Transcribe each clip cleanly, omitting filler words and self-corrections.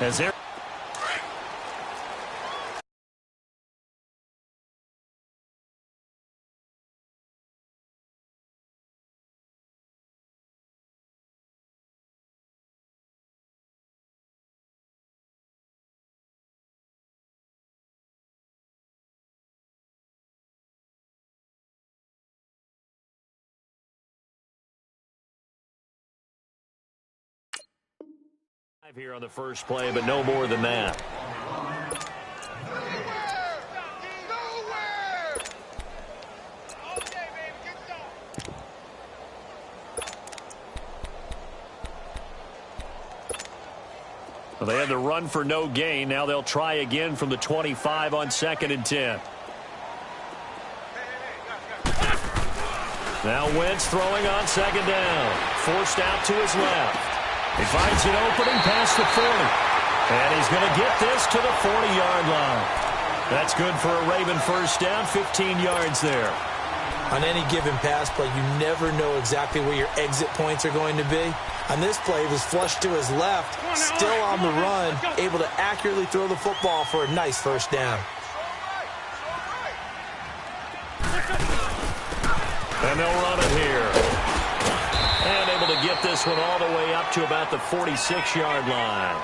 As there. Here on the first play, but no more than that. Well, they had the run for no gain. Now they'll try again from the 25 on 2nd and 10. Now Wentz throwing on 2nd down. Forced out to his left. He finds an opening past the 40. And he's going to get this to the 40-yard line. That's good for a Raven first down, 15 yards there. On any given pass play, you never know exactly where your exit points are going to be. On this play, he was flushed to his left, still on the run, able to accurately throw the football for a nice first down. And they'll run it here. And able to get this one all the way up to about the 46-yard line.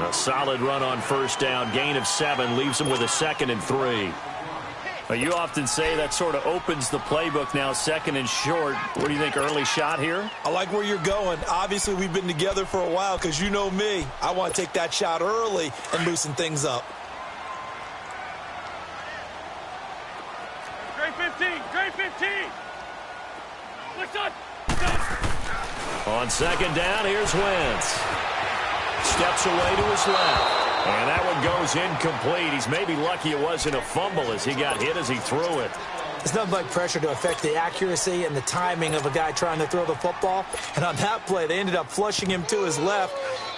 A solid run on first down. Gain of 7 leaves them with a 2nd and 3. Well, you often say that sort of opens the playbook now, 2nd and short. What do you think, early shot here? I like where you're going. Obviously, we've been together for a while because you know me. I want to take that shot early and loosen things up. Great 15, great 15. What's up? On 2nd down, here's Wentz. Steps away to his left. And that one goes incomplete. He's maybe lucky it wasn't a fumble as he got hit as he threw it. It's nothing like pressure to affect the accuracy and the timing of a guy trying to throw the football. And on that play, they ended up flushing him to his left,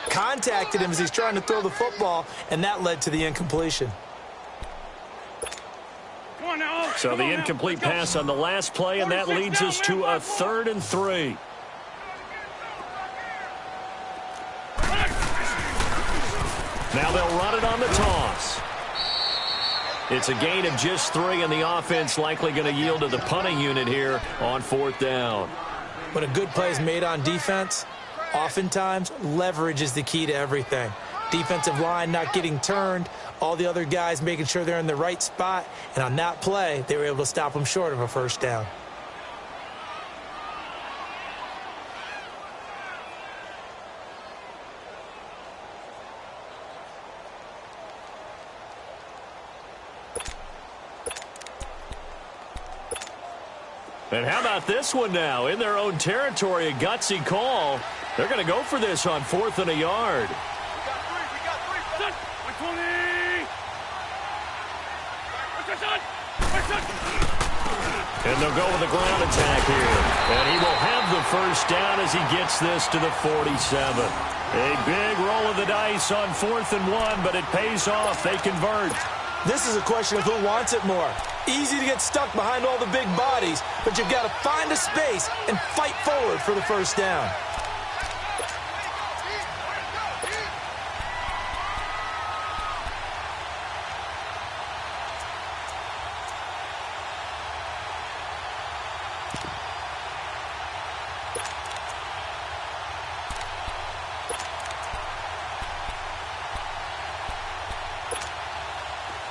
contacted him as he's trying to throw the football, and that led to the incompletion. So the incomplete pass on the last play, and that leads us to a 3rd and 3. Now they'll run it on the toss. It's a gain of just 3, and the offense likely going to yield to the punting unit here on 4th down. When a good play is made on defense, oftentimes leverage is the key to everything. Defensive line not getting turned, all the other guys making sure they're in the right spot, and on that play, they were able to stop them short of a first down. And how about this one now? In their own territory, a gutsy call. They're going to go for this on 4th and a yard. We got three. 120. And they'll go with a ground attack here. And he will have the first down as he gets this to the 47. A big roll of the dice on 4th and 1, but it pays off. They convert. This is a question of who wants it more. Easy to get stuck behind all the big bodies, but you've got to find a space and fight forward for the first down.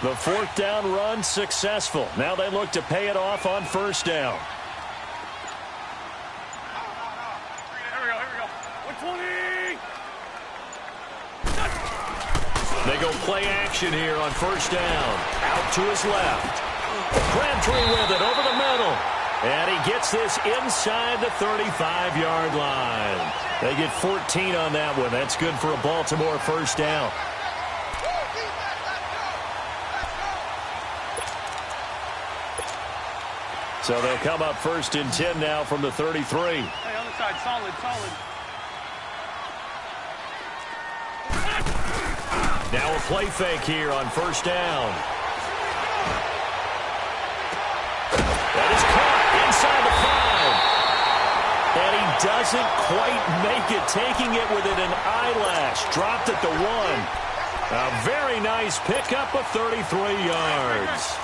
The 4th down run successful. Now they look to pay it off on first down. Here we go. 120. They go play action here on first down. Out to his left. Crabtree with it over the middle. And he gets this inside the 35-yard line. They get 14 on that one. That's good for a Baltimore first down. So they'll come up 1st and 10 now from the 33. Hey, other side, solid. Now a play fake here on first down. That is caught inside the 5. And he doesn't quite make it, taking it within an eyelash. Dropped at the 1. A very nice pickup of 33 yards.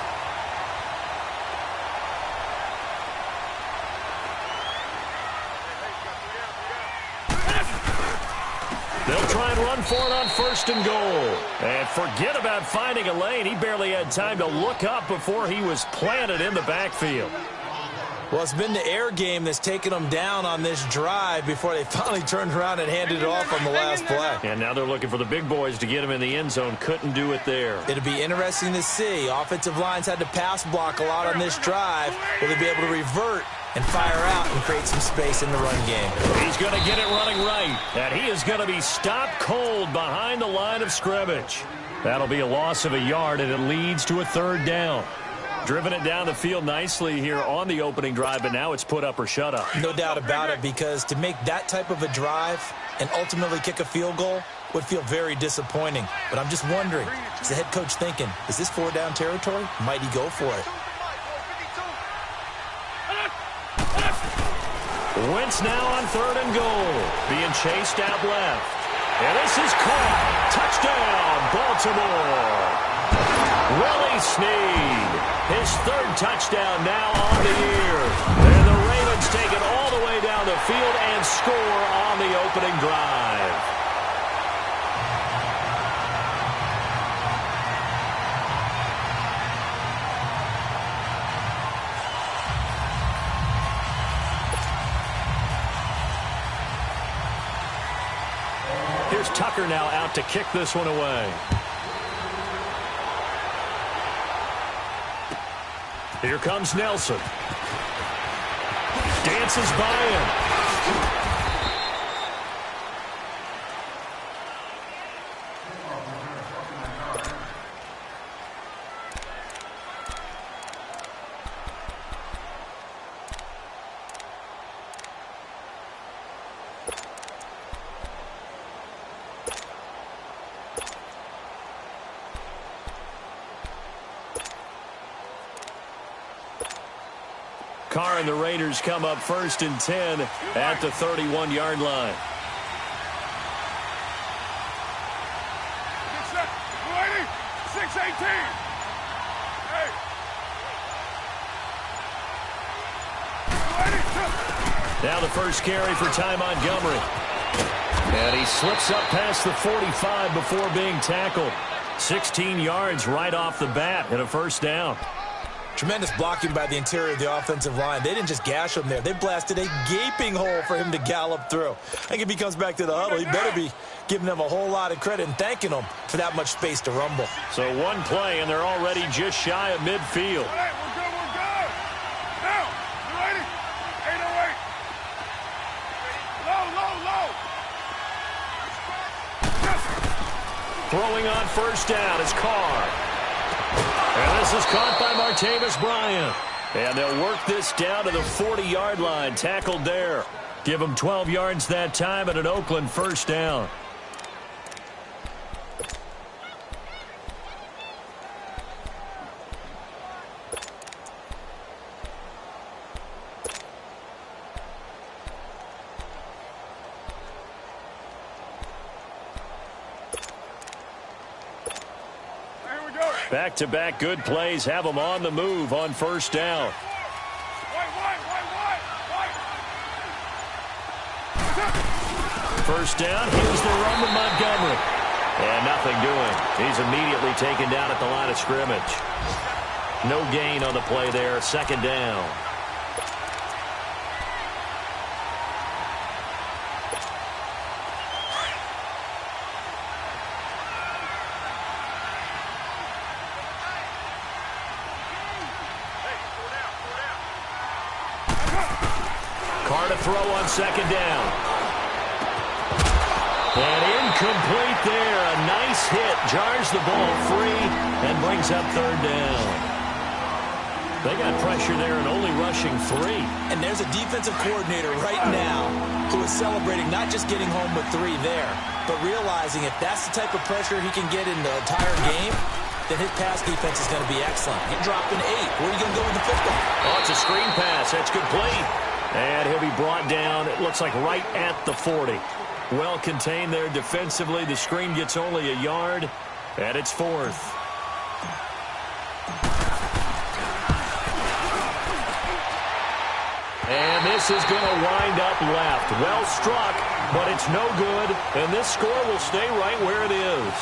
They'll try and run for it on 1st and goal. And forget about finding a lane. He barely had time to look up before he was planted in the backfield. Well, it's been the air game that's taken them down on this drive before they finally turned around and handed it off on the last play. And now they're looking for the big boys to get him in the end zone. Couldn't do it there. It'll be interesting to see. Offensive lines had to pass block a lot on this drive. Will they be able to revert and fire out and create some space in the run game? He's going to get it running right. And he is going to be stopped cold behind the line of scrimmage. That'll be a loss of a yard, and it leads to a 3rd down. Driven it down the field nicely here on the opening drive, but now it's put up or shut up. No doubt about it, because to make that type of a drive and ultimately kick a field goal would feel very disappointing. But I'm just wondering, is the head coach thinking, is this 4-down territory? Might he go for it? Wentz now on 3rd and goal, being chased out left. And this is caught. Touchdown, Baltimore. Willie Snead, his 3rd touchdown now on the year. And the Ravens take it all the way down the field and score on the opening drive. Here's Tucker now out to kick this one away. Here comes Nelson. Dances by him. Carr and the Raiders come up 1st and 10 at the 31-yard line. Now the first carry for Ty Montgomery. And he slips up past the 45 before being tackled. 16 yards right off the bat and a 1st down. Tremendous blocking by the interior of the offensive line. They didn't just gash him there. They blasted a gaping hole for him to gallop through. I think if he comes back to the huddle, he better be giving them a whole lot of credit and thanking them for that much space to rumble. So one play, and they're already just shy of midfield. All right, we're good, we're good. Now, you ready? 808. Low, low, low. Yes. Throwing on 1st down is Carr. And this is caught by Martavis Bryant. And they'll work this down to the 40-yard line. Tackled there. Give them 12 yards that time at an Oakland 1st down. Back-to-back good plays have them on the move on 1st down. First down, here's the run with Montgomery. And nothing doing. He's immediately taken down at the line of scrimmage. No gain on the play there, 2nd down. Carr to throw on 2nd down. And incomplete there. A nice hit. Jars the ball free and brings up 3rd down. They got pressure there and only rushing 3. And there's a defensive coordinator right now who is celebrating not just getting home with 3 there, but realizing if that's the type of pressure he can get in the entire game, then his pass defense is going to be excellent. Get dropped in 8. Where are you going to go with the football? Oh, it's a screen pass. That's complete. And he'll be brought down, it looks like right at the 40. Well contained there defensively. The screen gets only a yard, and it's 4th. And this is going to wind up left. Well struck, but it's no good, and this score will stay right where it is.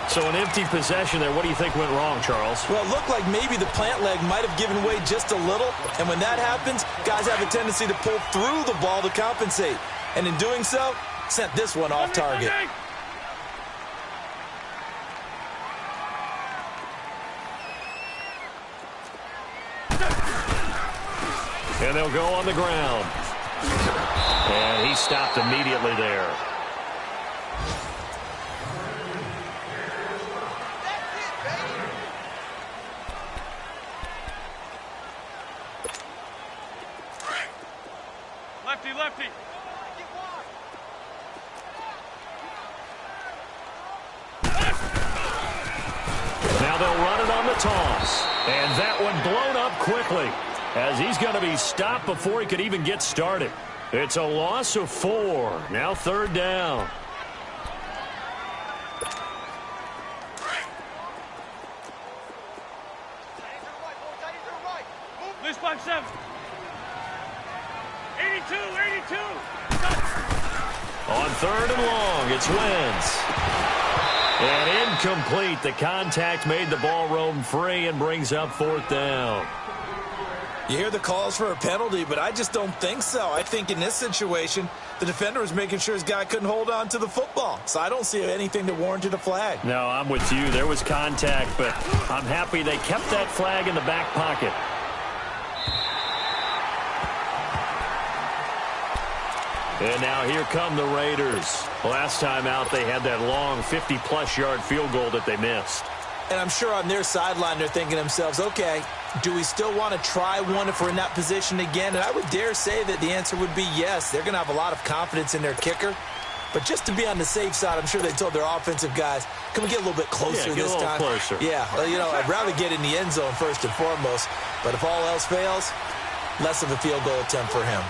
So an empty possession there. What do you think went wrong, Charles? Well, it looked like maybe the plant leg might have given way just a little, and when that happens, guys have a tendency to pull through the ball to compensate. And in doing so, sent this one off target. And they'll go on the ground. And he stopped immediately there. Lefty, lefty. Now they'll run it on the toss. And that one blown up quickly, as he's going to be stopped before he could even get started. It's a loss of 4. Now 3rd down. Loose by 7. 82, 82. On 3rd and long, it's Wentz. And incomplete. The contact made the ball roam free and brings up 4th down. You hear the calls for a penalty, but I just don't think so. I think in this situation, the defender was making sure his guy couldn't hold on to the football. So I don't see anything that warranted a flag. No, I'm with you. There was contact, but I'm happy they kept that flag in the back pocket. And now here come the Raiders. Last time out, they had that long 50-plus yard field goal that they missed. And I'm sure on their sideline, they're thinking to themselves, okay, do we still want to try one if we're in that position again? And I would dare say that the answer would be yes. They're going to have a lot of confidence in their kicker. But just to be on the safe side, I'm sure they told their offensive guys, can we get a little bit closer this time? Closer. Yeah, well, you know, I'd rather get in the end zone first and foremost. But if all else fails, less of a field goal attempt for him.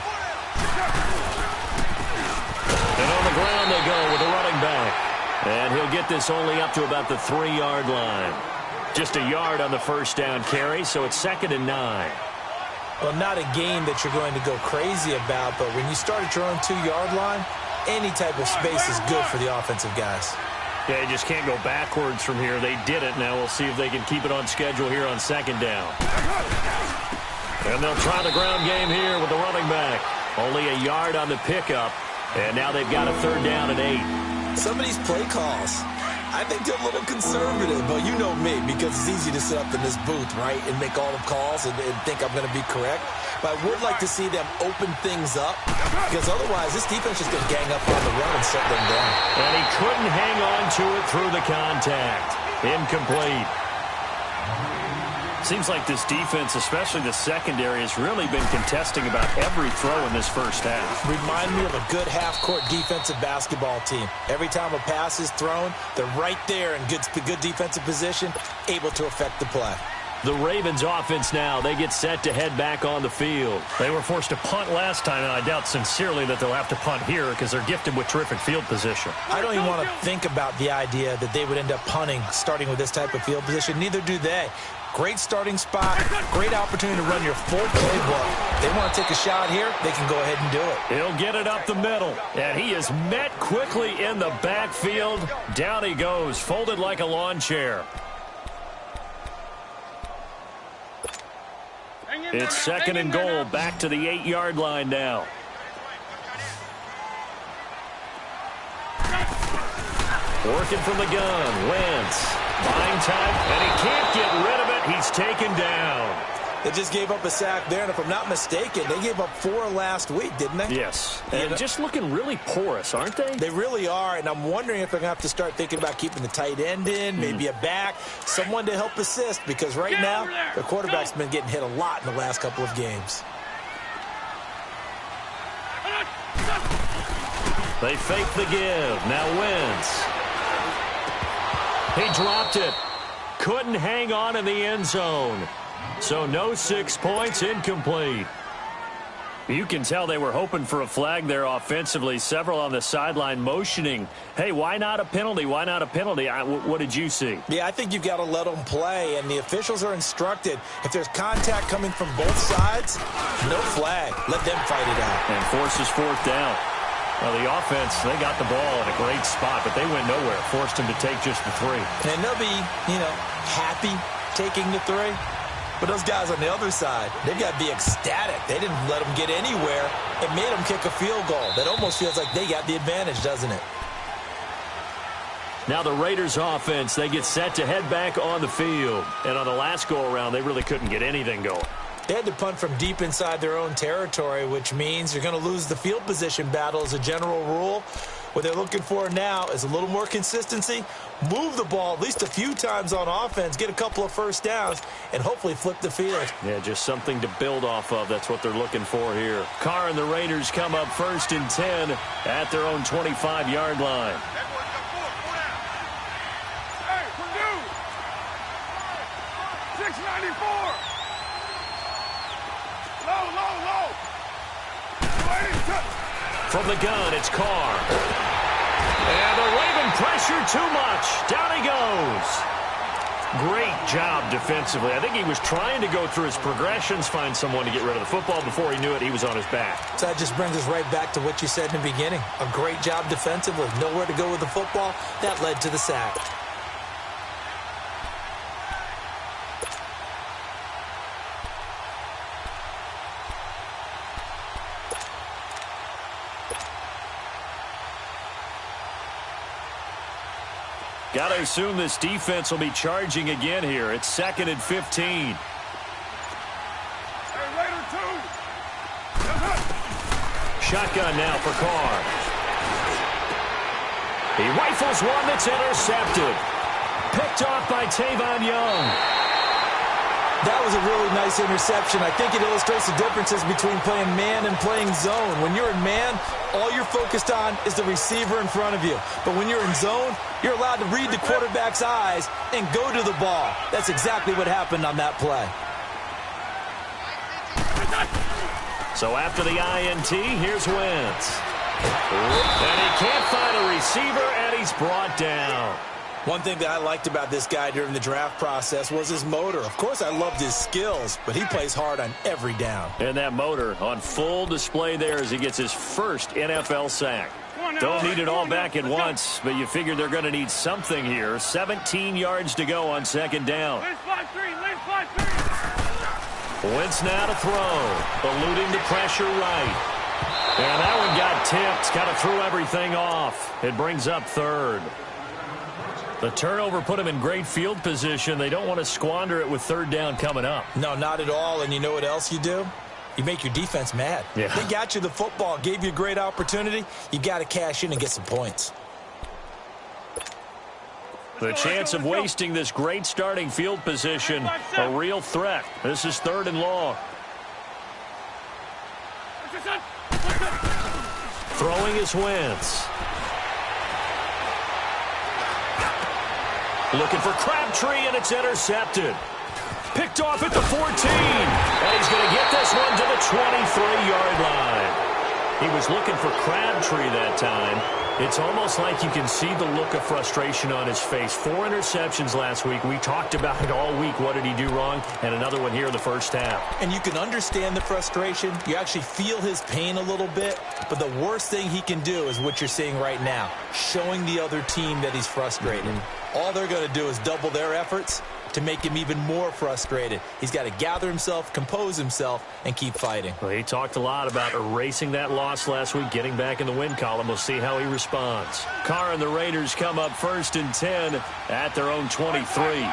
And on the ground they go with the running back. And he'll get this only up to about the 3-yard line. Just a yard on the first down carry, so it's 2nd and 9. Well, not a game that you're going to go crazy about, but when you start at your own 2-yard line, any type of space is good for the offensive guys. Yeah, you just can't go backwards from here. They did it. Now we'll see if they can keep it on schedule here on 2nd down. And they'll try the ground game here with the running back. Only a yard on the pickup, and now they've got a 3rd down and 8. Some of these play calls, I think they're a little conservative, but you know me, because it's easy to sit up in this booth, right, and make all the calls and think I'm going to be correct. But I would like to see them open things up, because otherwise this defense is going to gang up on the run and shut them down. And he couldn't hang on to it through the contact. Incomplete. Seems like this defense, especially the secondary, has really been contesting about every throw in this first half. Remind me of a good half-court defensive basketball team. Every time a pass is thrown, they're right there in good defensive position, able to affect the play. The Ravens offense now, they get set to head back on the field. They were forced to punt last time, and I doubt sincerely that they'll have to punt here because they're gifted with terrific field position. I don't even want to think about the idea that they would end up punting starting with this type of field position. Neither do they. Great starting spot, great opportunity to run your full playbook. They want to take a shot here, they can go ahead and do it. He'll get it up the middle, and he is met quickly in the backfield. Down he goes, folded like a lawn chair. It's 2nd and goal, back to the 8-yard line now. Working from the gun, Wentz. Buying time, and he can't get rid of it. He's taken down. They just gave up a sack there, and if I'm not mistaken, they gave up 4 last week, didn't they? Yes, and just looking really porous, aren't they? They really are, and I'm wondering if they're going to have to start thinking about keeping the tight end in, maybe a back, someone to help assist, because right now, their quarterback's been getting hit a lot in the last couple of games. They fake the give. Now Wentz. He dropped it. Couldn't hang on in the end zone. So no 6 points, incomplete. You can tell they were hoping for a flag there offensively. Several on the sideline motioning, hey, why not a penalty? Why not a penalty? What did you see? Yeah, I think you've got to let them play, and the officials are instructed. If there's contact coming from both sides, no flag. Let them fight it out. And forces fourth down. Well, the offense, they got the ball in a great spot, but they went nowhere. Forced them to take just the 3. And they'll be, happy taking the 3. But those guys on the other side, they've got to be ecstatic. They didn't let them get anywhere. It made them kick a field goal. That almost feels like they got the advantage, doesn't it? Now the Raiders offense, they get set to head back on the field. And on the last go-around, they really couldn't get anything going. They had to punt from deep inside their own territory, which means you're going to lose the field position battle as a general rule. What they're looking for now is a little more consistency, move the ball at least a few times on offense, get a couple of first downs, and hopefully flip the field. Yeah, just something to build off of. That's what they're looking for here. Carr and the Raiders come up 1st and 10 at their own 25-yard line. Hey, Purdue! 694! Low. From the gun, it's Carr. And the Raven pressure too much. Down he goes. Great job defensively. I think he was trying to go through his progressions, find someone to get rid of the football. Before he knew it, he was on his back. So that just brings us right back to what you said in the beginning. A great job defensively. Nowhere to go with the football. That led to the sack. Got to assume this defense will be charging again here. It's 2nd and 15. Hey, Raider 2. Shotgun now for Carr. He rifles one that's intercepted. Picked off by Tavon Young. That was a really nice interception. I think it illustrates the differences between playing man and playing zone. When you're in man, all you're focused on is the receiver in front of you. But when you're in zone, you're allowed to read the quarterback's eyes and go to the ball. That's exactly what happened on that play. So after the INT, here's Wentz. And he can't find a receiver, and he's brought down. One thing that I liked about this guy during the draft process was his motor. Of course, I loved his skills, but he plays hard on every down. And that motor on full display there as he gets his first NFL sack. Don't need it all back at once, but you figure they're going to need something here. 17 yards to go on 2nd down. Wentz now to throw, eluding the pressure right. And that one got tipped, kind of threw everything off. It brings up 3rd. The turnover put him in great field position. They don't want to squander it with 3rd down coming up. No, not at all. And you know what else you do? You make your defense mad. Yeah. They got you the football, gave you a great opportunity. You got to cash in and get some points. The chance of wasting this great starting field position, a real threat. This is 3rd and long. Throwing is Wentz. Looking for Crabtree, and it's intercepted. Picked off at the 14. And he's going to get this one to the 23-yard line. He was looking for Crabtree that time. It's almost like you can see the look of frustration on his face. 4 interceptions last week. We talked about it all week. What did he do wrong? And another one here in the first half. And you can understand the frustration. You actually feel his pain a little bit. But the worst thing he can do is what you're seeing right now, showing the other team that he's frustrated. All they're going to do is double their efforts to make him even more frustrated. He's got to gather himself, compose himself, and keep fighting. Well, he talked a lot about erasing that loss last week, getting back in the win column. We'll see how he responds. Carr and the Raiders come up 1st and 10 at their own 23.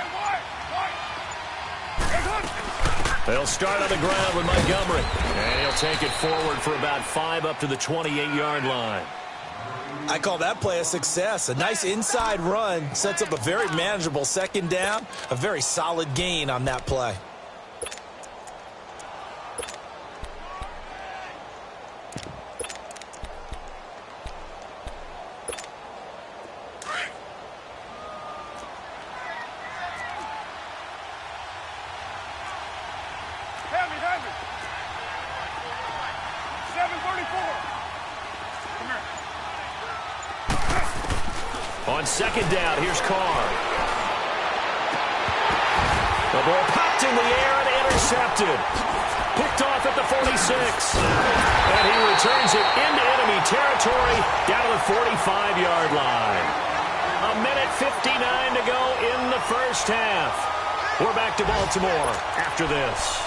They'll start on the ground with Montgomery. And he'll take it forward for about 5 up to the 28-yard line. I call that play a success. A nice inside run sets up a very manageable 2nd down. A very solid gain on that play. On second down, here's Carr. The ball popped in the air and intercepted. Picked off at the 46. And he returns it into enemy territory down to the 45-yard line. A minute 59 to go in the first half. We're back to Baltimore after this.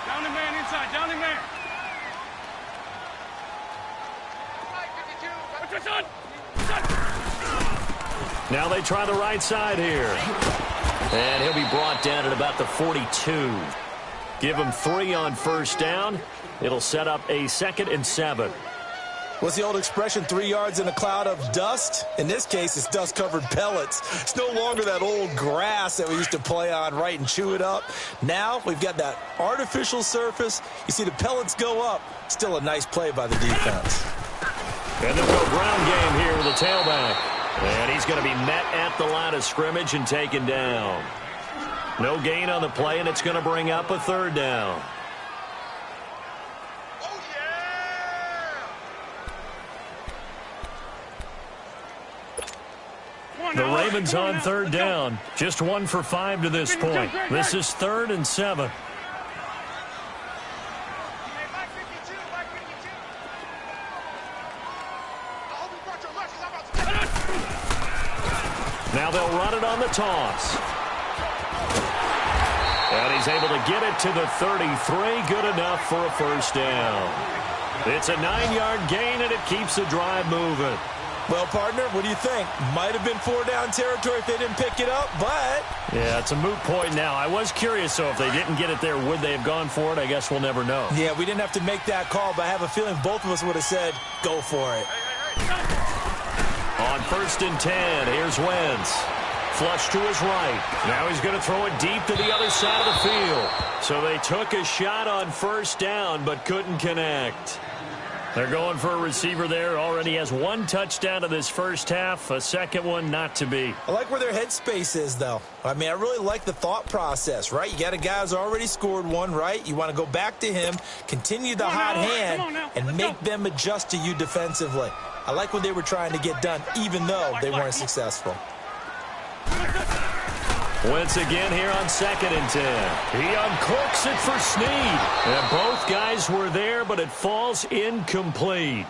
Down the man inside. Down the man. Now they try the right side here. And he'll be brought down at about the 42. Give him 3 on first down. It'll set up a 2nd and 7. What's the old expression, 3 yards in a cloud of dust? In this case, it's dust-covered pellets. It's no longer that old grass that we used to play on, right, and chew it up. Now we've got that artificial surface. You see the pellets go up. Still a nice play by the defense. And they'll go ground game here with a tailback. And he's going to be met at the line of scrimmage and taken down. No gain on the play, and it's going to bring up a 3rd down. The Ravens on 3rd down. Just 1 for 5 to this point. This is 3rd and 7. Now they'll run it on the toss. And he's able to get it to the 33. Good enough for a first down. It's a 9-yard gain, and it keeps the drive moving. Well, partner, what do you think? Might have been 4-down territory if they didn't pick it up, but... Yeah, it's a moot point now. I was curious, so if they didn't get it there, would they have gone for it? I guess we'll never know. Yeah, we didn't have to make that call, but I have a feeling both of us would have said, go for it. On 1st and 10, here's Wentz. Flush to his right. Now he's going to throw it deep to the other side of the field. So they took a shot on first down, but couldn't connect. They're going for a receiver there. Already has 1 touchdown in this first half. A second one not to be. I like where their headspace is, though. I mean, I really like the thought process, right? You got a guy who's already scored 1, right? You want to go back to him, continue the hot hand, and make them adjust to you defensively. I like what they were trying to get done, even though they weren't successful. Wentz again here on 2nd and 10. He uncorks it for Snead. And both guys were there, but it falls incomplete.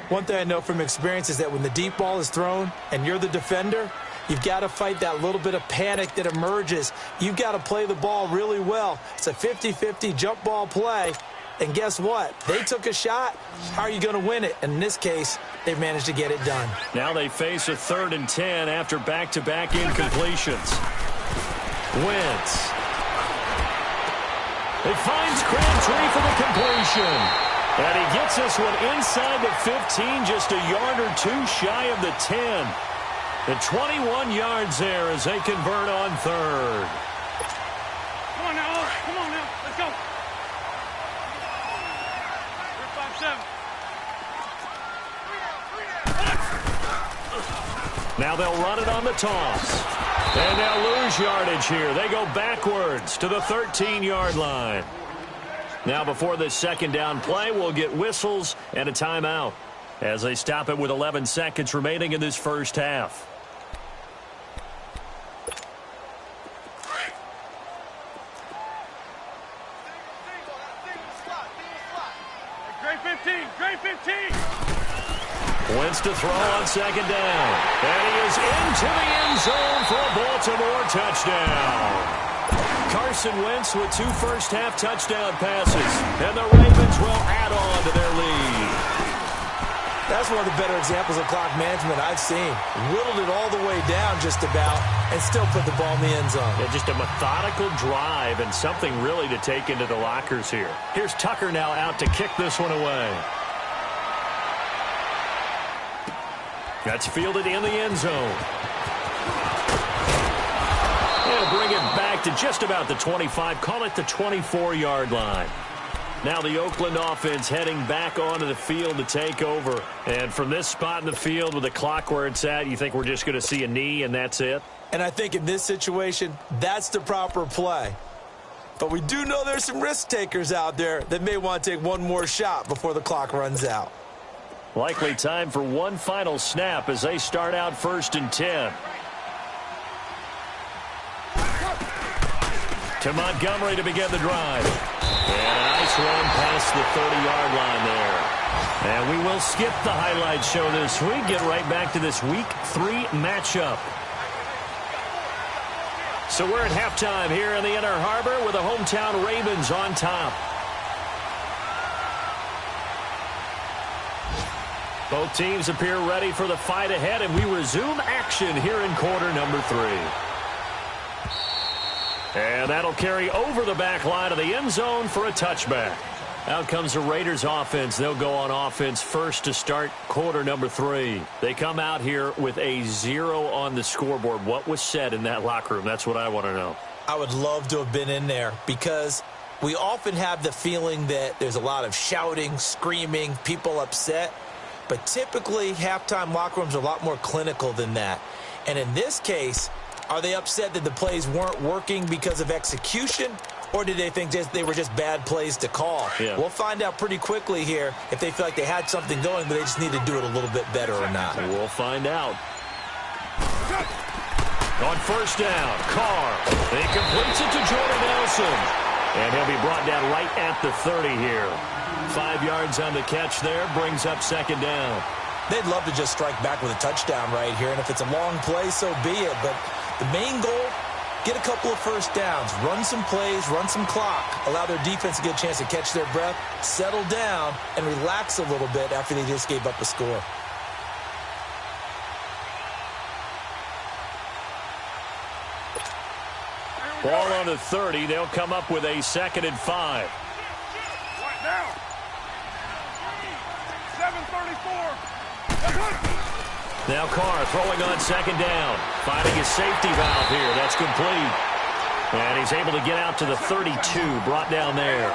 One thing I know from experience is that when the deep ball is thrown and you're the defender, you've got to fight that little bit of panic that emerges. You've got to play the ball really well. It's a 50-50 jump ball play. And guess what? They took a shot. How are you going to win it? And in this case, they've managed to get it done. Now they face a 3rd and 10 after back-to-back incompletions. Wentz. It finds Crabtree for the completion. And he gets this one inside the 15, just a yard or 2 shy of the 10. The 21 yards there as they convert on 3rd. Come on now. Come on now. Let's go. 5-7. Now they'll run it on the toss. And they'll lose yardage here. They go backwards to the 13-yard line. Now before this 2nd down play, we'll get whistles and a timeout as they stop it with 11 seconds remaining in this first half. Great 15. Great 15. Wentz to throw on 2nd down. And he is into the end zone for a Baltimore touchdown. Carson Wentz with 2 first-half touchdown passes. And the Ravens will add on to their lead. That's one of the better examples of clock management I've seen. Whittled it all the way down just about and still put the ball in the end zone. Yeah, just a methodical drive and something really to take into the lockers here. Here's Tucker now out to kick this one away. That's fielded in the end zone. They'll bring it back to just about the 25. Call it the 24-yard line. Now the Oakland offense heading back onto the field to take over. And from this spot in the field with the clock where it's at, you think we're just going to see a knee and that's it? And I think in this situation, that's the proper play. But we do know there's some risk takers out there that may want to take one more shot before the clock runs out. Likely time for one final snap as they start out 1st and 10. To Montgomery to begin the drive. And a nice run past the 30-yard line there. And we will skip the highlight show this week. Get right back to this Week 3 matchup. So we're at halftime here in the Inner Harbor with the hometown Ravens on top. Both teams appear ready for the fight ahead, and we resume action here in quarter number 3. And that'll carry over the back line of the end zone for a touchback. Out comes the Raiders offense. They'll go on offense first to start quarter number 3. They come out here with a 0 on the scoreboard. What was said in that locker room? That's what I want to know. I would love to have been in there because we often have the feeling that there's a lot of shouting, screaming, people upset. But typically, halftime locker rooms are a lot more clinical than that. And in this case, are they upset that the plays weren't working because of execution, or did they think they were just bad plays to call? Yeah. We'll find out pretty quickly here if they feel like they had something going, but they just need to do it a little bit better or not. We'll find out. On 1st down, Carr. He completes it to Jordan Nelson. And he'll be brought down right at the 30 here. 5 yards on the catch there, brings up 2nd down. They'd love to just strike back with a touchdown right here, and if it's a long play, so be it. But the main goal, get a couple of 1st downs, run some plays, run some clock, allow their defense to get a chance to catch their breath, settle down, and relax a little bit after they just gave up a score. Ball on the 30. They'll come up with a 2nd and 5. Right now. 7:34. Now Carr throwing on 2nd down. Finding his safety valve here. That's complete. And he's able to get out to the 32. Brought down there.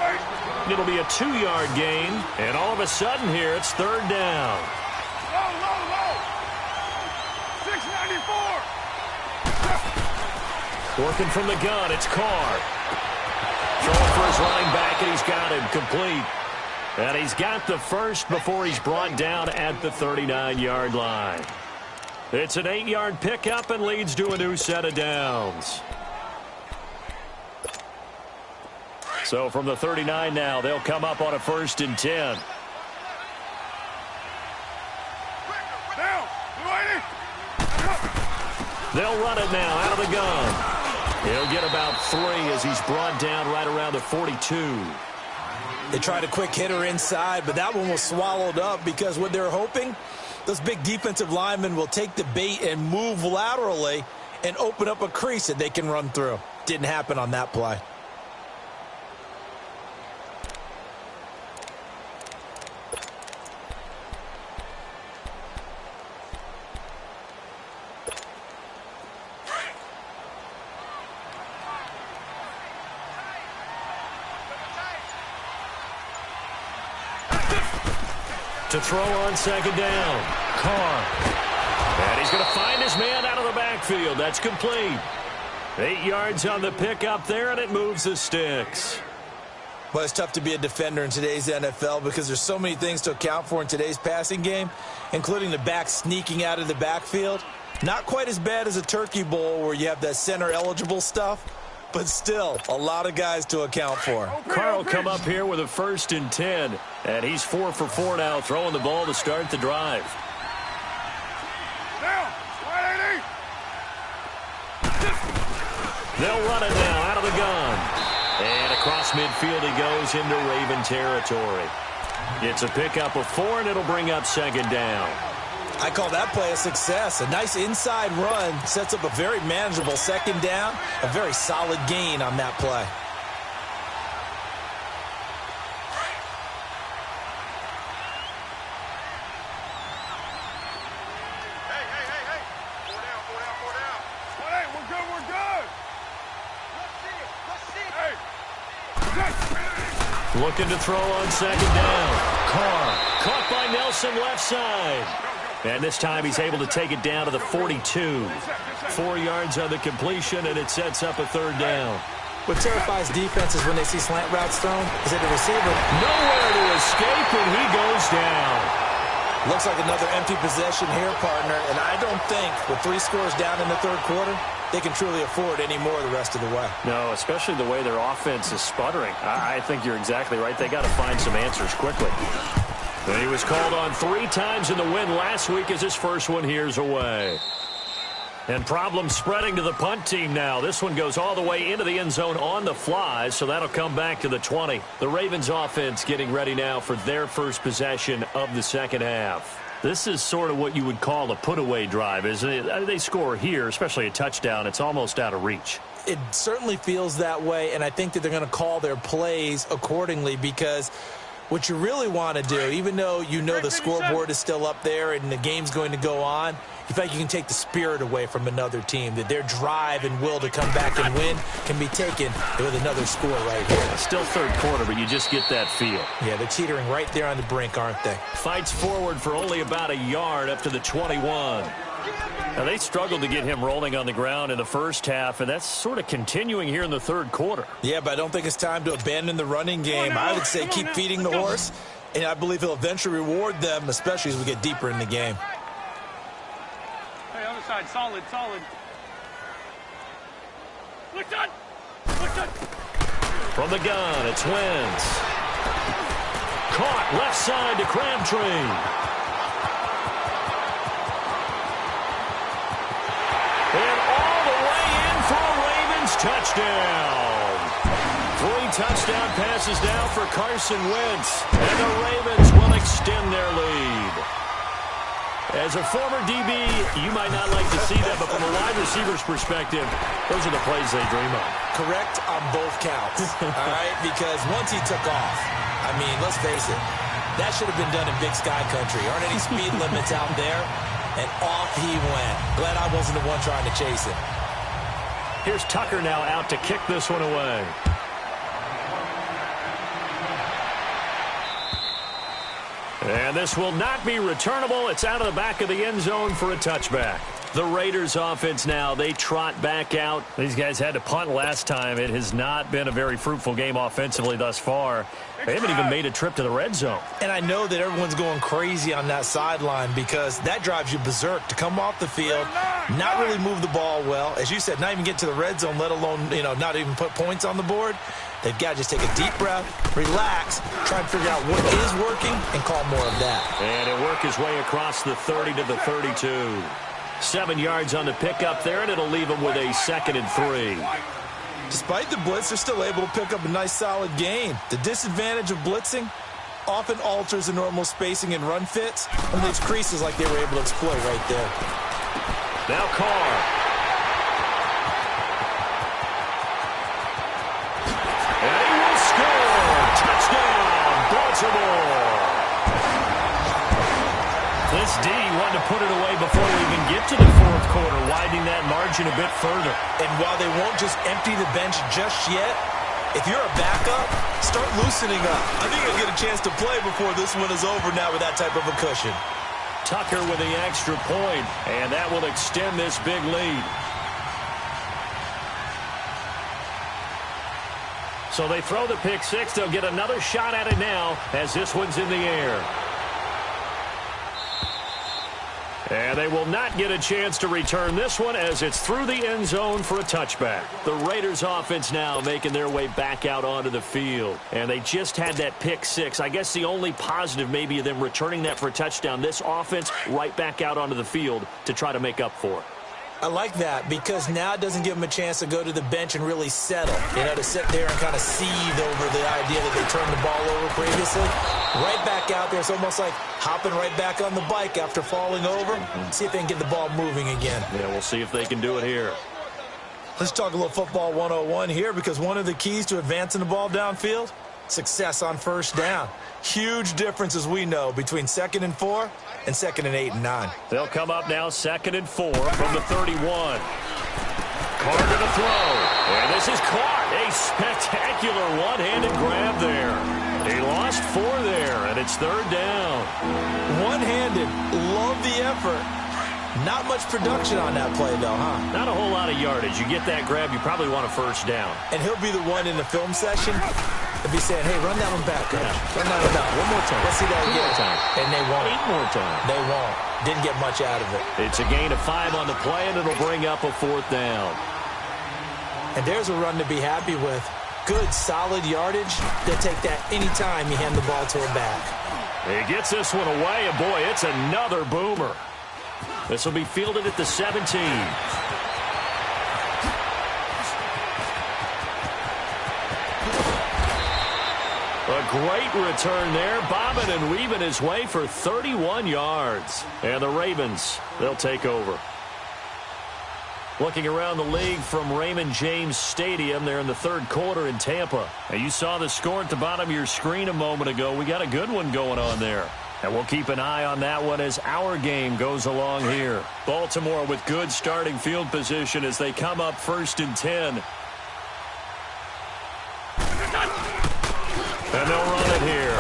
It'll be a 2-yard gain. And all of a sudden here, it's 3rd down. Low. 694. Working from the gun, it's Carr. Throwing for his running back, and he's got him complete. And he's got the first before he's brought down at the 39-yard line. It's an 8-yard pickup and leads to a new set of downs. So from the 39 now, they'll come up on a 1st and 10. Down. They'll run it now out of the gun. He'll get about 3 as he's brought down right around the 42. They tried a quick hitter inside, but that one was swallowed up because what they're hoping, those big defensive linemen will take the bait and move laterally and open up a crease that they can run through. Didn't happen on that play. To throw on 2nd down. Carr. And he's going to find his man out of the backfield. That's complete. 8 yards on the pickup there, and it moves the sticks. Well, it's tough to be a defender in today's NFL because there's so many things to account for in today's passing game, including the back sneaking out of the backfield. Not quite as bad as a turkey bowl where you have that center-eligible stuff, but still a lot of guys to account for. Carr will come up here with a 1st and 10, and he's 4 for 4 now, throwing the ball to start the drive. Down. 180. They'll run it now out of the gun. And across midfield he goes into Raven territory. It's a pickup of 4, and it'll bring up 2nd down. I call that play a success. A nice inside run sets up a very manageable 2nd down. A very solid gain on that play. Hey. 4 down. 1-8, we're good. Let's see it. Hey. Looking to throw on 2nd down. Carr caught by Nelson left side. And this time he's able to take it down to the 42. 4 yards on the completion, and it sets up a 3rd down. What terrifies defenses when they see slant routes thrown is that the receiver nowhere to escape, and he goes down. Looks like another empty possession here, partner, and I don't think with 3 scores down in the third quarter, they can truly afford any more the rest of the way. No, especially the way their offense is sputtering. I think you're exactly right. They got to find some answers quickly. And he was called on 3 times in the win last week as his first one here's away. And problems spreading to the punt team now. This one goes all the way into the end zone on the fly, so that'll come back to the 20. The Ravens offense getting ready now for their first possession of the second half. This is sort of what you would call a put-away drive, isn't it? They score here, especially a touchdown. It's almost out of reach. It certainly feels that way, and I think that they're going to call their plays accordingly because what you really want to do, even though you know the scoreboard is still up there and the game's going to go on, you feel like you can take the spirit away from another team, that their drive and will to come back and win can be taken with another score right here. Still third quarter, but you just get that feel. Yeah, they're teetering right there on the brink, aren't they? Fights forward for only about a yard up to the 21. Now, they struggled to get him rolling on the ground in the first half, and that's sort of continuing here in the third quarter. Yeah, but I don't think it's time to abandon the running game. I would say keep feeding the horse, and I believe he'll eventually reward them, especially as we get deeper in the game. Hey, other side, solid. Look done. From the gun, it's Wentz. Caught left side to Crabtree. And all the way in for a Ravens touchdown. 3 touchdown passes now for Carson Wentz. And the Ravens will extend their lead. As a former DB, you might not like to see that, but from a wide receiver's perspective, those are the plays they dream of. Correct on both counts, all right? Because once he took off, I mean, let's face it, that should have been done in Big Sky Country. Aren't any speed limits out there? And off he went. Glad I wasn't the one trying to chase him. Here's Tucker now out to kick this one away. And this will not be returnable. It's out of the back of the end zone for a touchback. The Raiders offense now, they trot back out. These guys had to punt last time. It has not been a very fruitful game offensively thus far. They haven't even made a trip to the red zone. And I know that everyone's going crazy on that sideline because that drives you berserk to come off the field, not really move the ball well. As you said, not even get to the red zone, let alone, not even put points on the board. They've got to just take a deep breath, relax, try and figure out what is working, and call more of that. And it worked his way across the 30 to the 32. 7 yards on the pickup there, and it'll leave them with a 2nd and 3. Despite the blitz, they're still able to pick up a nice, solid gain. The disadvantage of blitzing often alters the normal spacing and run fits, and leaves creases like they were able to exploit right there. Now Carr. And he will score! Touchdown, Baltimore! This D wanted to put it away before we even get to the fourth quarter, widening that margin a bit further. And while they won't just empty the bench just yet, if you're a backup, start loosening up. I think you'll get a chance to play before this one is over now with that type of a cushion. Tucker with the extra point, and that will extend this big lead. So they throw the pick six. They'll get another shot at it now as this one's in the air. And they will not get a chance to return this one as it's through the end zone for a touchback. The Raiders offense now making their way back out onto the field. And they just had that pick six. I guess the only positive maybe of them returning that for a touchdown. This offense right back out onto the field to try to make up for it. I like that because now it doesn't give them a chance to go to the bench and really settle. To sit there and kind of seethe over the idea that they turned the ball over previously. Right back out there. It's almost like hopping right back on the bike after falling over. See if they can get the ball moving again. Yeah, we'll see if they can do it here. Let's talk a little football 101 here because one of the keys to advancing the ball downfield, success on first down. Huge difference, as we know, between 2nd and 4 and 2nd and 8 and 9. They'll come up now 2nd and 4 from the 31. Carter to throw. And this is caught. A spectacular one-handed grab there. He lost 4 there, and it's 3rd down. One-handed. Love the effort. Not much production on that play, though, huh? Not a whole lot of yardage. You get that grab, you probably want a first down. And he'll be the one in the film session to be saying, hey, run that one back, coach. Yeah. Run that one back. One more time. Let's see that again. One more time. And they won't. 8 more times. They won't. Didn't get much out of it. It's a gain of 5 on the play, and it'll bring up a 4th down. And there's a run to be happy with. Good, solid yardage. They'll take that anytime you hand the ball to a back. He gets this one away, and boy, it's another boomer. This will be fielded at the 17. A great return there, bobbing and weaving his way for 31 yards. And the Ravens, they'll take over. Looking around the league from Raymond James Stadium, they're in the 3rd quarter in Tampa. And you saw the score at the bottom of your screen a moment ago. We got a good one going on there. And we'll keep an eye on that one as our game goes along here. Baltimore with good starting field position as they come up 1st and 10. And they'll run it here.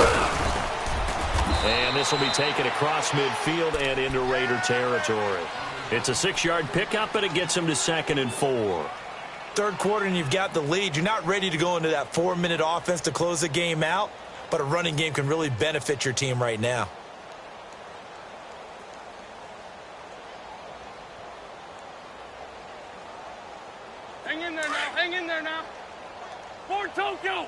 And this will be taken across midfield and into Raider territory. It's a 6-yard pickup, and it gets them to 2nd and 4. 3rd quarter, and you've got the lead. You're not ready to go into that 4-minute offense to close the game out, but a running game can really benefit your team right now. Hang in there now. Hang in there now. For Tokyo.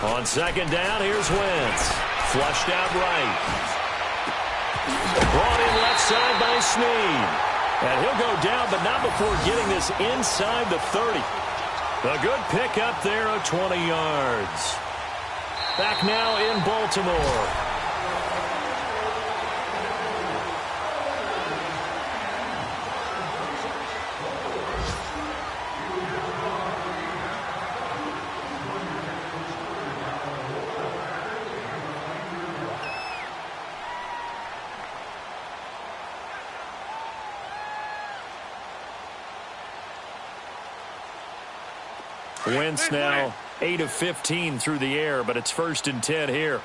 On 2nd down, here's Wentz. Flushed out right. Brought in left side by Snead. And he'll go down, but not before getting this inside the 30. A good pickup there of 20 yards. Back now in Baltimore. Wentz now 8 of 15 through the air, but it's 1st and 10 here. A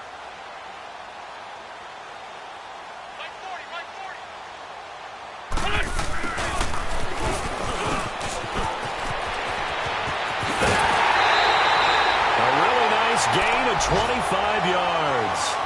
really nice gain of 25 yards.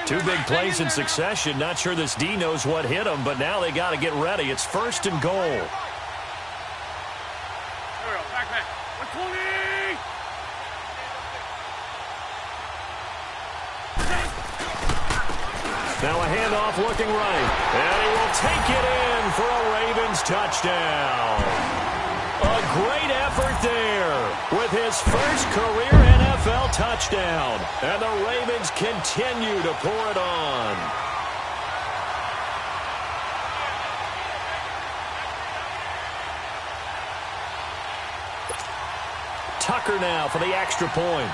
Two big plays in succession. Not sure this D knows what hit him, but now they got to get ready. It's 1st and goal. Back. 120. Now a handoff looking right. And he will take it in for a Ravens touchdown. A great effort there with his first career NFL touchdown. And the Ravens continue to pour it on. Tucker now for the extra point.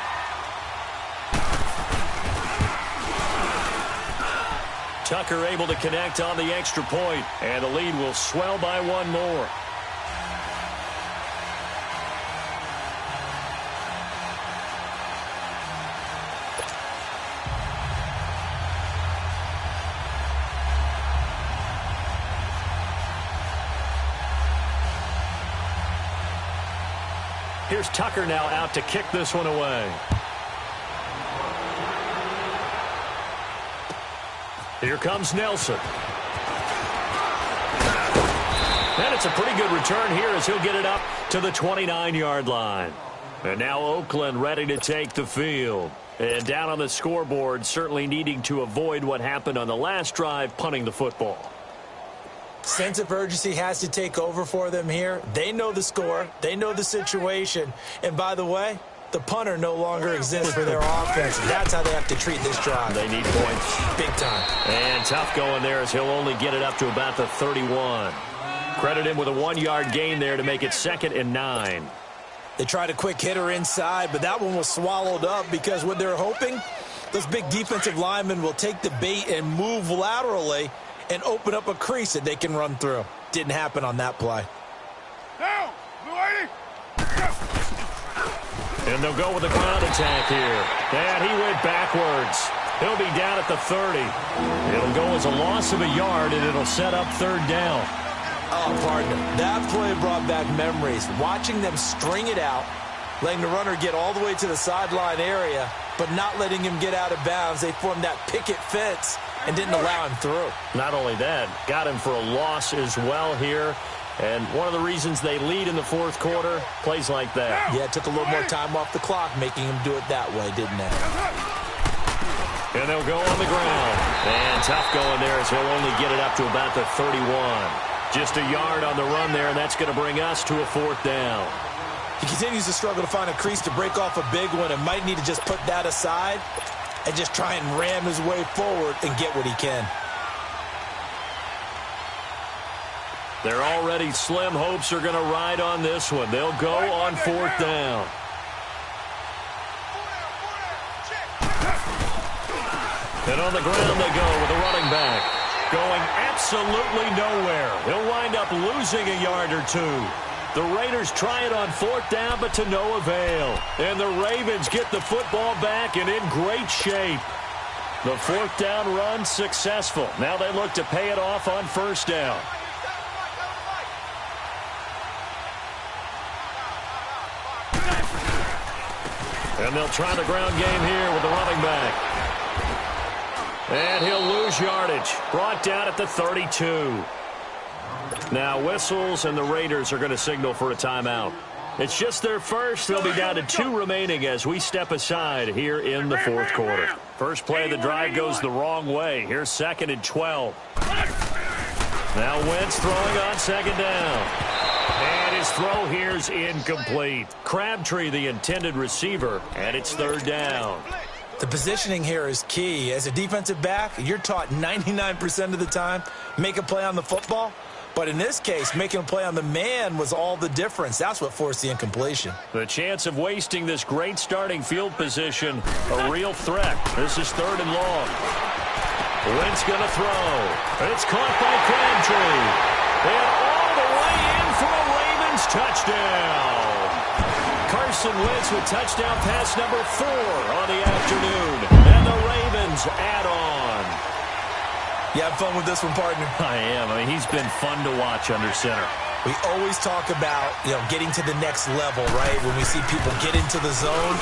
Tucker able to connect on the extra point, and the lead will swell by 1 more. Here's Tucker now out to kick this one away. Here comes Nelson. And it's a pretty good return here as he'll get it up to the 29-yard line. And now Oakland ready to take the field. And down on the scoreboard, certainly needing to avoid what happened on the last drive, punting the football. Sense of urgency has to take over for them here. They know the score. They know the situation. And by the way, the punter no longer exists for their offense. That's how they have to treat this drive. They need points. Big time. And tough going there as he'll only get it up to about the 31. Credit him with a 1-yard gain there to make it 2nd and 9. They tried a quick hitter inside, but that one was swallowed up because what they're hoping, those big defensive linemen will take the bait and move laterally and open up a crease that they can run through. Didn't happen on that play. Now, blue 80. And they'll go with the ground attack here. And he went backwards. He'll be down at the 30. It'll go as a loss of a yard, and it'll set up 3rd down. Oh, partner, that play brought back memories. Watching them string it out, letting the runner get all the way to the sideline area, but not letting him get out of bounds. They formed that picket fence and didn't allow him through. Not only that, got him for a loss as well here. And one of the reasons they lead in the 4th quarter, plays like that. Yeah, it took a little more time off the clock, making him do it that way, didn't it? And they'll go on the ground. And tough going there as he'll only get it up to about the 31. Just a yard on the run there, and that's going to bring us to a 4th down. He continues to struggle to find a crease to break off a big one and might need to just put that aside and just try and ram his way forward and get what he can. Their already slim hopes are going to ride on this one. They'll go on 4th down. And on the ground they go with a running back. Going absolutely nowhere. He'll wind up losing a yard or 2. The Raiders try it on 4th down, but to no avail. And the Ravens get the football back and in great shape. The 4th down run successful. Now they look to pay it off on 1st down. And they'll try the ground game here with the running back. And he'll lose yardage. Brought down at the 32. Now whistles, and the Raiders are going to signal for a timeout. It's just their first. They'll be down to 2 remaining as we step aside here in the 4th quarter. First play of the drive goes the wrong way. Here's 2nd and 12. Now Wentz throwing on 2nd down. And his throw here's incomplete. Crabtree, the intended receiver, and it's 3rd down. The positioning here is key. As a defensive back, you're taught 99% of the time, make a play on the football. But in this case, making a play on the man was all the difference. That's what forced the incompletion. The chance of wasting this great starting field position, a real threat. This is 3rd and long. Wentz going to throw. It's caught by Crabtree. And all the way in for a Ravens touchdown. Carson Wentz with touchdown pass number 4 on the afternoon. And the Ravens add on. You have fun with this one, partner? I am. I mean, he's been fun to watch under center. We always talk about, getting to the next level, right? When we see people get into the zone.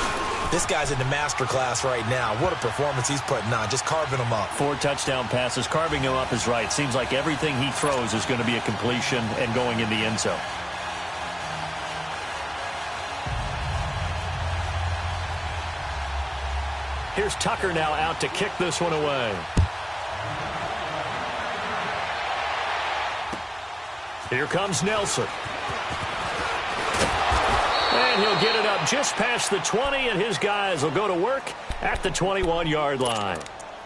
This guy's in the master class right now. What a performance he's putting on, just carving them up. 4 touchdown passes. Carving him up is right. Seems like everything he throws is going to be a completion and going in the end zone. Here's Tucker now out to kick this one away. Here comes Nelson. And he'll get it up just past the 20, and his guys will go to work at the 21-yard line.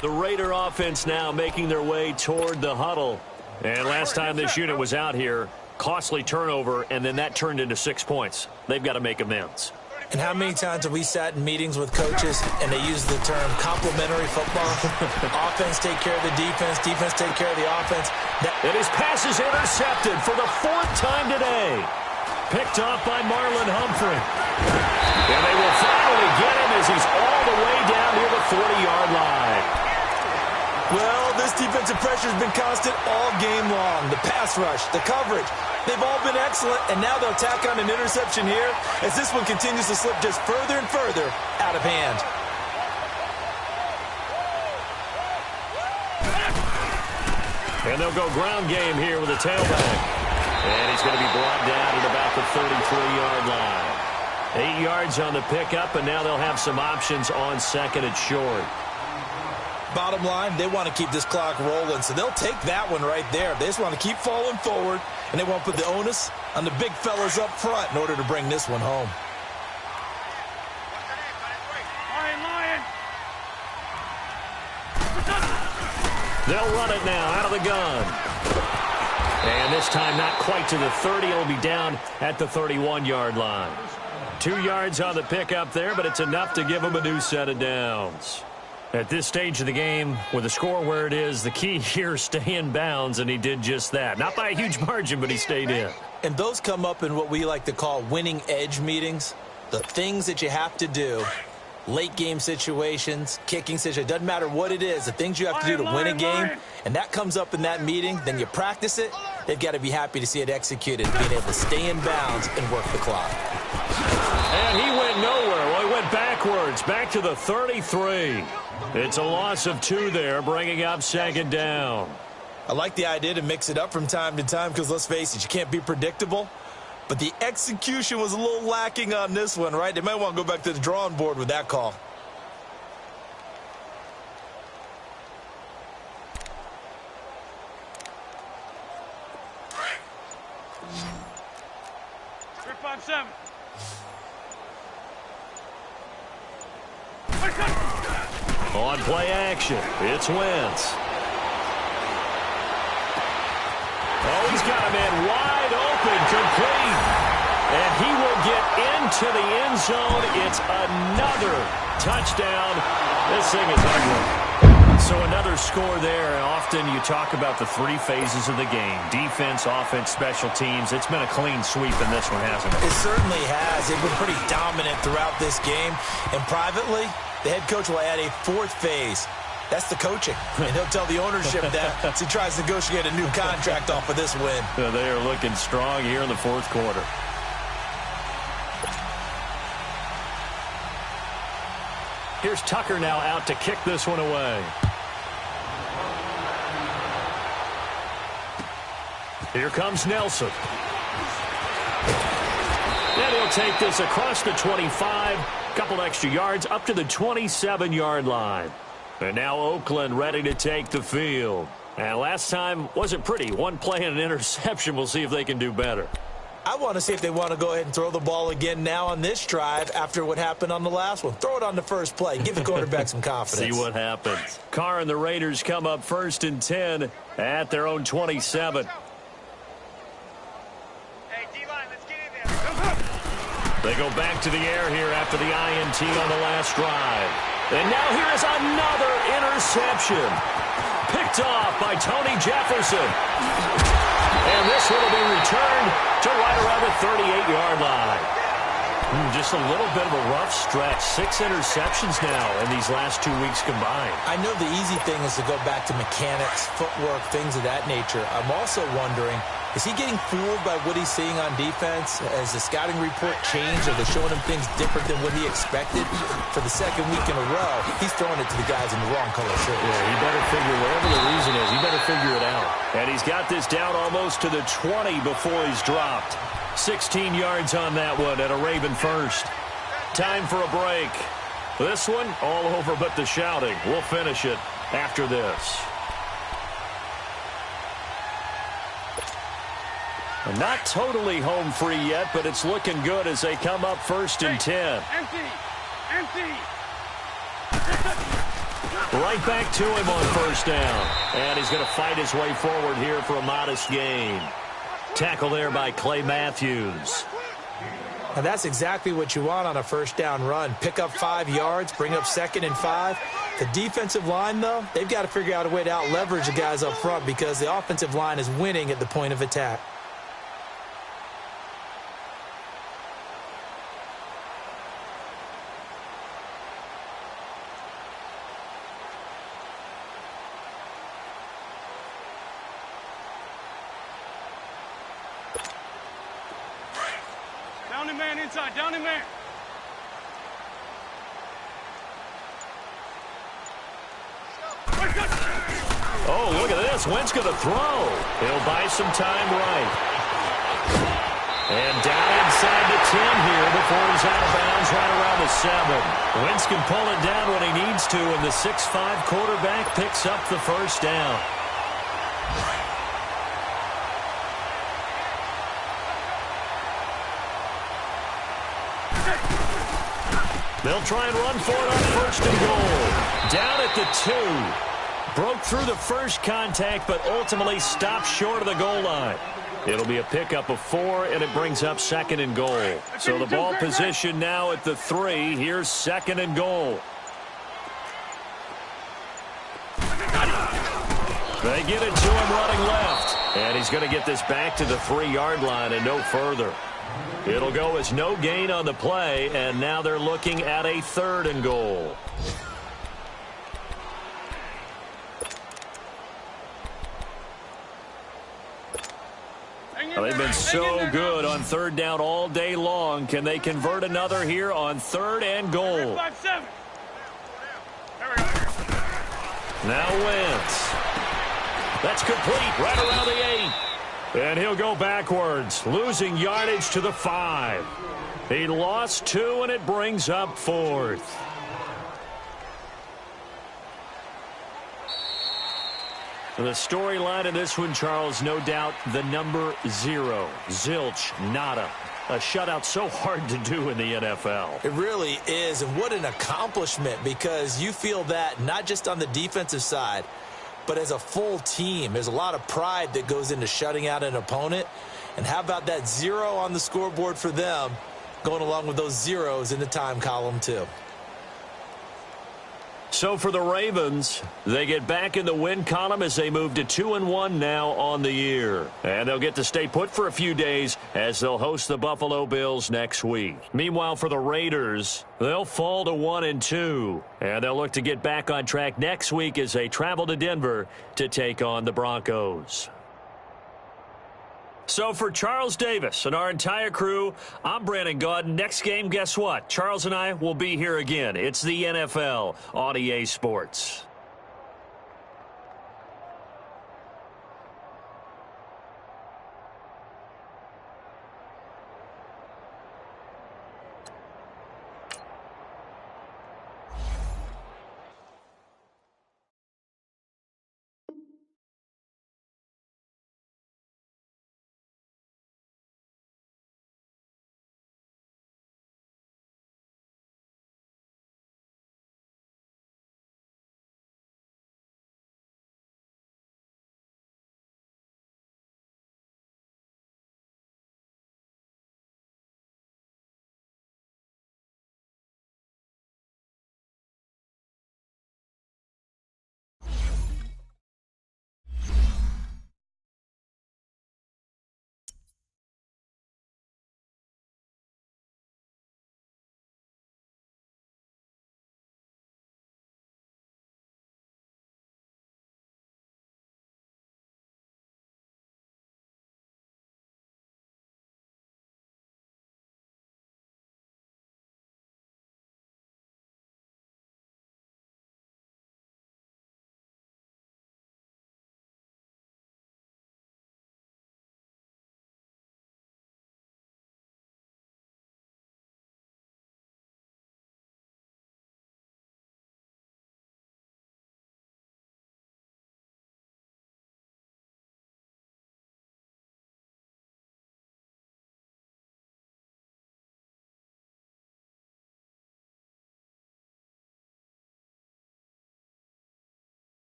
The Raider offense now making their way toward the huddle. And last time this unit was out here, costly turnover, and then that turned into 6 points. They've got to make amends. And how many times have we sat in meetings with coaches and they use the term complementary football? Offense take care of the defense, defense take care of the offense. And his pass is intercepted for the 4th time today. Picked off by Marlon Humphrey. And they will finally get him as he's all the way down near the 40-yard line. Well, this defensive pressure has been constant all game long. The pass rush, the coverage, they've all been excellent, and now they'll tack on an interception here as this one continues to slip just further and further out of hand. And they'll go ground game here with a tailback. And he's going to be brought down at about the 33-yard line. 8 yards on the pickup, and now they'll have some options on 2nd and short. Bottom line, they want to keep this clock rolling, so they'll take that one right there. They just want to keep falling forward, and they want to put the onus on the big fellas up front in order to bring this one home. They'll run it now out of the gun. And this time not quite to the 30. It'll be down at the 31-yard line. 2 yards on the pickup there, but it's enough to give them a new set of downs. At this stage of the game, with the score where it is, the key here, stay in bounds, and he did just that. Not by a huge margin, but he stayed in. And those come up in what we like to call winning edge meetings. The things that you have to do, late game situations, kicking situations, doesn't matter what it is, the things you have to do to win a game, and that comes up in that meeting, then you practice it, they've got to be happy to see it executed, being able to stay in bounds and work the clock. And he went nowhere. Well, he went backwards, back to the 33. It's a loss of 2 there, bringing up second down. I like the idea to mix it up from time to time because, let's face it, you can't be predictable. But the execution was a little lacking on this one, right? They might want to go back to the drawing board with that call. On play action, it's Wentz. Oh, he's got him in wide open, complete. And he will get into the end zone. It's another touchdown. This thing is ugly. So another score there. And often you talk about the 3 phases of the game. Defense, offense, special teams. It's been a clean sweep in this one, hasn't it? It certainly has. They've been pretty dominant throughout this game. And privately, the head coach will add a 4th phase. That's the coaching. And he'll tell the ownership that as he tries to negotiate a new contract off of this win. They are looking strong here in the 4th quarter. Here's Tucker now out to kick this one away. Here comes Nelson. And he'll take this across the 25. Couple extra yards up to the 27-yard line. And now Oakland ready to take the field. And last time wasn't pretty. 1 play and an interception. We'll see if they can do better. I want to see if they want to go ahead and throw the ball again now on this drive after what happened on the last one. Throw it on the first play. Give the quarterback some confidence. See what happens. Carr and the Raiders come up 1st and 10 at their own 27. Hey, D-line, let's get in there. They go back to the air here after the INT on the last drive. And now here is another interception. Picked off by Tony Jefferson. And this one will be returned to right around the 38-yard line. Just a little bit of a rough stretch. 6 interceptions now in these last 2 weeks combined. I know the easy thing is to go back to mechanics, footwork, things of that nature. I'm also wondering, is he getting fooled by what he's seeing on defense? Has the scouting report changed? Are they showing him things different than what he expected? For the 2nd week in a row, he's throwing it to the guys in the wrong color shirts. Yeah, he better figure, whatever the reason is, he better figure it out. And he's got this down almost to the 20 before he's dropped. 16 yards on that one at a Raven first. Time for a break. This one, all over but the shouting. We'll finish it after this. Not totally home free yet, but it's looking good as they come up 1st and 10. Empty. Right back to him on 1st down. And he's going to fight his way forward here for a modest gain. Tackle there by Clay Matthews. And that's exactly what you want on a 1st down run. Pick up 5 yards, bring up 2nd and 5. The defensive line, though, they've got to figure out a way to out-leverage the guys up front because the offensive line is winning at the point of attack. Down the man inside, down the man. Oh, look at this. Wentz going to throw. He'll buy some time right. And down inside the 10 here before he's out of bounds right around the 7. Wentz can pull it down when he needs to, and the 6'5" quarterback picks up the 1st down. They'll try and run for it on 1st and goal. Down at the 2. Broke through the first contact, but ultimately stopped short of the goal line. It'll be a pickup of 4, and it brings up 2nd and goal. So the ball position now at the 3. Here's 2nd and goal. They get it to him running left. And he's going to get this back to the 3-yard line and no further. It'll go as no gain on the play, and now they're looking at a 3rd and goal. They've been so good on 3rd down all day long. Can they convert another here on 3rd and goal? Now Wentz. That's complete right around the 8. And he'll go backwards, losing yardage to the 5. He lost 2, and it brings up 4th. The storyline in this one, Charles, no doubt the number 0. Zilch, nada. A shutout so hard to do in the NFL. It really is, and what an accomplishment, because you feel that not just on the defensive side, but as a full team. There's a lot of pride that goes into shutting out an opponent. And how about that 0 on the scoreboard for them, going along with those zeros in the time column too. So for the Ravens, they get back in the win column as they move to 2-1 now on the year. And they'll get to stay put for a few days as they'll host the Buffalo Bills next week. Meanwhile, for the Raiders, they'll fall to 1-2. And they'll look to get back on track next week as they travel to Denver to take on the Broncos. So for Charles Davis and our entire crew, I'm Brandon Gaudin. Next game, guess what? Charles and I will be here again. It's the NFL on EA Sports.